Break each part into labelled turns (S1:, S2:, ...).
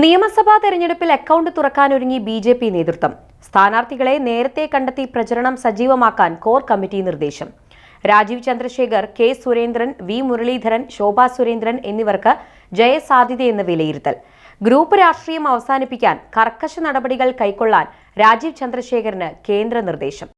S1: നിയമസഭാ തെരഞ്ഞെടുപ്പിൽ account തുറക്കാനൊരുങ്ങി BJP. നേതൃത്വം. സ്ഥാനാർത്ഥികളെ നേരത്തെ കണ്ടെത്തി പ്രചരണം സജീവമാക്കാൻ കോർ കമ്മിറ്റി നിർദ്ദേശം. രാജീവ് ചന്ദ്രശേഖർ, കെ സുരേന്ദ്രൻ, വി മുരളീധരൻ, ശോഭാ സുരേന്ദ്രൻ എന്നിവർക്ക് ജയസാധ്യതയെന്ന് വിലയിരുത്തൽ. ഗ്രൂപ്പ് രാഷ്ട്രീയം അവസാനിപ്പിക്കാൻ കർക്കശ നടപടികൾ കൈക്കൊള്ളാൻ രാജീവ് ചന്ദ്രശേഖറിന് കേന്ദ്ര നിർദ്ദേശം.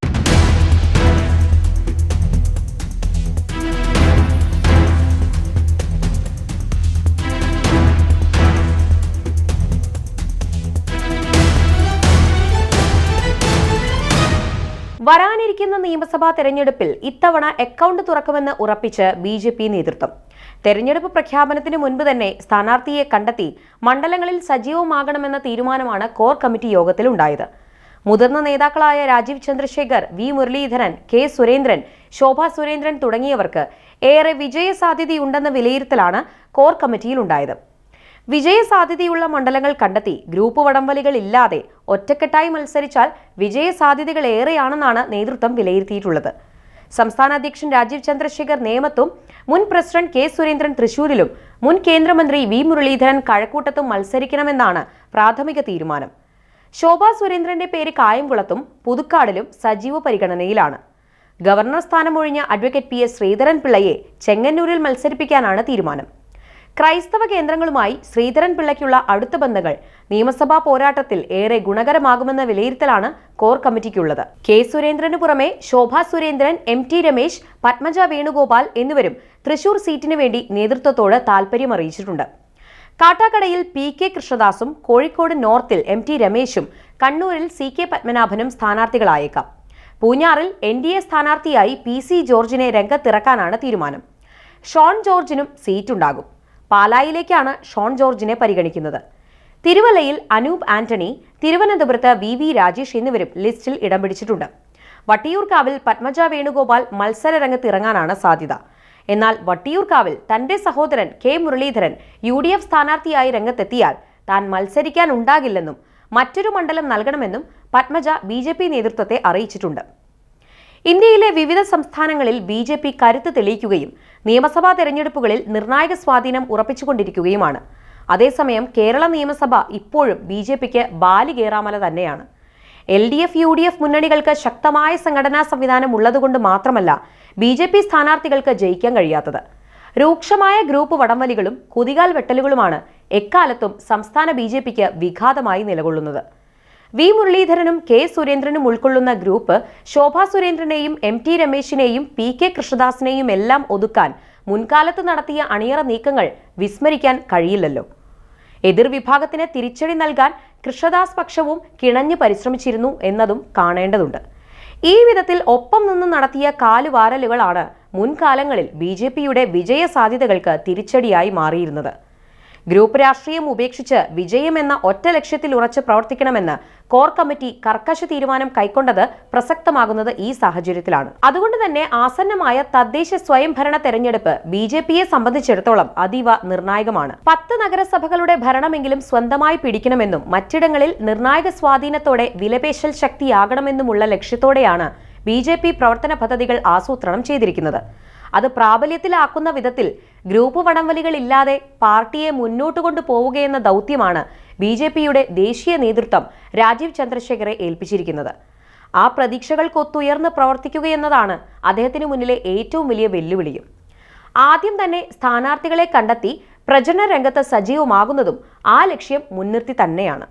S1: വരാനിരിക്കുന്ന നിയമസഭാ തെരഞ്ഞെടുപ്പിൽ ഇത്തവണ അക്കൗണ്ട് തുറക്കുമെന്ന് ഉറപ്പിച്ച് ബി.ജെ.പി. നേതൃത്വം. തെരഞ്ഞെടുപ്പ് പ്രഖ്യാപനത്തിന് മുൻപ് തന്നെ സ്ഥാനാർത്ഥിയെ കണ്ടെത്തി മണ്ഡലങ്ങളിൽ സജീവമാകണമെന്ന തീരുമാനമാണ് കോർ കമ്മിറ്റി യോഗത്തിൽ ഉണ്ടായത്. മുതിർന്ന നേതാക്കളായ രാജീവ് ചന്ദ്രശേഖർ, വി മുരളീധരൻ, കെ സുരേന്ദ്രൻ, ശോഭാ സുരേന്ദ്രൻ തുടങ്ങിയവർക്ക് ഏറെ വിജയസാധ്യതയുണ്ടെന്ന വിലയിരുത്തലാണ് കോർ കമ്മിറ്റിയിൽ ഉണ്ടായത്. വിജയസാധ്യതയുള്ള മണ്ഡലങ്ങൾ കണ്ടെത്തി ഗ്രൂപ്പ് വടംവലികൾ ഇല്ലാതെ ഒറ്റക്കെട്ടായി മത്സരിച്ചാൽ വിജയസാധ്യതകൾ ഏറെയാണെന്നാണ് നേതൃത്വം വിലയിരുത്തിയിട്ടുള്ളത്. സംസ്ഥാന അധ്യക്ഷൻ രാജീവ് ചന്ദ്രശേഖർ നേമത്തും, മുൻ പ്രസിഡന്റ് കെ സുരേന്ദ്രൻ തൃശൂരിലും, മുൻ കേന്ദ്രമന്ത്രി വി മുരളീധരൻ കഴക്കൂട്ടത്തും മത്സരിക്കണമെന്നാണ് പ്രാഥമിക തീരുമാനം. ശോഭാ സുരേന്ദ്രന്റെ പേര് കായംകുളത്തും പുതുക്കാടിലും സജീവ പരിഗണനയിലാണ്. ഗവർണർ സ്ഥാനമൊഴിഞ്ഞ അഡ്വക്കേറ്റ് പി.എസ്. ശ്രീധരൻ പിള്ളയെ ചെങ്ങന്നൂരിൽ മത്സരിപ്പിക്കാനാണ് തീരുമാനം. ക്രൈസ്തവ കേന്ദ്രങ്ങളുമായി ശ്രീധരൻ പിള്ളയ്ക്കുള്ള അടുത്ത ബന്ധങ്ങൾ നിയമസഭാ പോരാട്ടത്തിൽ ഏറെ ഗുണകരമാകുമെന്ന വിലയിരുത്തലാണ് കോർ കമ്മിറ്റിക്കുള്ളത്. കെ സുരേന്ദ്രന് പുറമെ ശോഭാ സുരേന്ദ്രൻ, എം.ടി. രമേശ്, പത്മജ വേണുഗോപാൽ എന്നിവരും തൃശൂർ സീറ്റിനു വേണ്ടി നേതൃത്വത്തോട് താൽപര്യം അറിയിച്ചിട്ടുണ്ട്. കാട്ടാക്കടയിൽ പി.കെ. കൃഷ്ണദാസും കോഴിക്കോട് നോർത്തിൽ എം.ടി. രമേശും കണ്ണൂരിൽ സി.കെ. പത്മനാഭനും സ്ഥാനാർത്ഥികളായേക്കാം. പൂഞ്ഞാറിൽ എൻ.ഡി.എ സ്ഥാനാർത്ഥിയായി പി.സി. ജോർജിനെ രംഗത്തിറക്കാനാണ് തീരുമാനം. ഷോൺ ജോർജിനും സീറ്റുണ്ടാകും. പാലായിലേക്കാണ് ഷോൺ ജോർജിനെ പരിഗണിക്കുന്നത്. തിരുവല്ലയിൽ അനൂപ് ആന്റണി, തിരുവനന്തപുരത്ത് വി രാജേഷ് എന്നിവരും ലിസ്റ്റിൽ ഇടം പിടിച്ചിട്ടുണ്ട്. വട്ടിയൂർക്കാവിൽ പത്മജ വേണുഗോപാൽ മത്സര രംഗത്തിറങ്ങാനാണ് സാധ്യത. എന്നാൽ വട്ടിയൂർക്കാവിൽ തന്റെ സഹോദരൻ കെ മുരളീധരൻ UDF സ്ഥാനാർത്ഥിയായി രംഗത്തെത്തിയാൽ താൻ മത്സരിക്കാനുണ്ടാകില്ലെന്നും മറ്റൊരു മണ്ഡലം നൽകണമെന്നും പത്മജ ബി.ജെ.പി. നേതൃത്വത്തെ അറിയിച്ചിട്ടുണ്ട്. ഇന്ത്യയിലെ വിവിധ സംസ്ഥാനങ്ങളിൽ ബി.ജെ.പി. കരുത്ത് തെളിയിക്കുകയും നിയമസഭാ തെരഞ്ഞെടുപ്പുകളിൽ നിർണായക സ്വാധീനം ഉറപ്പിച്ചുകൊണ്ടിരിക്കുകയുമാണ്. അതേസമയം കേരള നിയമസഭ ഇപ്പോഴും ബി.ജെ.പിക്ക് ബാലികേറാമല തന്നെയാണ്. LDF, UDF മുന്നണികൾക്ക് ശക്തമായ സംഘടനാ സംവിധാനം ഉള്ളതുകൊണ്ട് മാത്രമല്ല ബി.ജെ.പി. സ്ഥാനാർത്ഥികൾക്ക് ജയിക്കാൻ കഴിയാത്തത്. രൂക്ഷമായ ഗ്രൂപ്പ് വടംവലികളും കുതികാൽ വെട്ടലുകളുമാണ് എക്കാലത്തും സംസ്ഥാന ബി.ജെ.പിക്ക് വിഘാതമായി നിലകൊള്ളുന്നത്. വി മുരളീധരനും കെ സുരേന്ദ്രനും ഉൾക്കൊള്ളുന്ന ഗ്രൂപ്പ് ശോഭാ സുരേന്ദ്രനെയും എം.ടി. രമേശിനെയും പി.കെ. കൃഷ്ണദാസിനെയും എല്ലാം ഒതുക്കാൻ മുൻകാലത്ത് നടത്തിയ അണിയറ നീക്കങ്ങൾ വിസ്മരിക്കാൻ കഴിയില്ലല്ലോ. എതിർവിഭാഗത്തിന് തിരിച്ചടി നൽകാൻ കൃഷ്ണദാസ് പക്ഷവും കിണഞ്ഞു പരിശ്രമിച്ചിരുന്നു എന്നതും കാണേണ്ടതുണ്ട്. ഈ വിധത്തിൽ ഒപ്പം നിന്ന് നടത്തിയ കാലുവാരലുകളാണ് മുൻകാലങ്ങളിൽ ബി.ജെ.പിയുടെ വിജയ സാധ്യതകൾക്ക് തിരിച്ചടിയായി മാറിയിരുന്നത്. ഗ്രൂപ്പ് രാഷ്ട്രീയം ഉപേക്ഷിച്ച് വിജയമെന്ന ഒറ്റ ലക്ഷ്യത്തിൽ ഉറച്ച് പ്രവർത്തിക്കണമെന്ന് കോർ കമ്മിറ്റി കർക്കശ തീരുമാനം കൈക്കൊണ്ടത് പ്രസക്തമാകുന്നത് ഈ സാഹചര്യത്തിലാണ്. അതുകൊണ്ട് തന്നെ ആസന്നമായ തദ്ദേശ സ്വയംഭരണ തെരഞ്ഞെടുപ്പ് ബി.ജെ.പിയെ സംബന്ധിച്ചിടത്തോളം അതീവ നിർണായകമാണ്. 10 നഗരസഭകളുടെ ഭരണമെങ്കിലും സ്വന്തമായി പിടിക്കണമെന്നും മറ്റിടങ്ങളിൽ നിർണായക സ്വാധീനത്തോടെ വിലപേശൽ ശക്തിയാകണമെന്നുമുള്ള ലക്ഷ്യത്തോടെയാണ് ബി.ജെ.പി. പ്രവർത്തന പദ്ധതികൾ ആസൂത്രണം ചെയ്തിരിക്കുന്നത്. അത് പ്രാബല്യത്തിലാക്കുന്ന വിധത്തിൽ ഗ്രൂപ്പ് വടംവലികൾ ഇല്ലാതെ പാർട്ടിയെ മുന്നോട്ട് കൊണ്ടുപോവുകയെന്ന ദൗത്യമാണ് ബി.ജെ.പിയുടെ ദേശീയ നേതൃത്വം രാജീവ് ചന്ദ്രശേഖറെ ഏൽപ്പിച്ചിരിക്കുന്നത്. ആ പ്രതീക്ഷകൾക്കൊത്തുയർന്ന് പ്രവർത്തിക്കുകയെന്നതാണ് അദ്ദേഹത്തിന് മുന്നിലെ ഏറ്റവും വലിയ വെല്ലുവിളിയും. ആദ്യം തന്നെ സ്ഥാനാർത്ഥികളെ കണ്ടെത്തി പ്രചരണ രംഗത്ത് സജീവമാകുന്നതും ആ ലക്ഷ്യം മുൻനിർത്തി തന്നെയാണ്.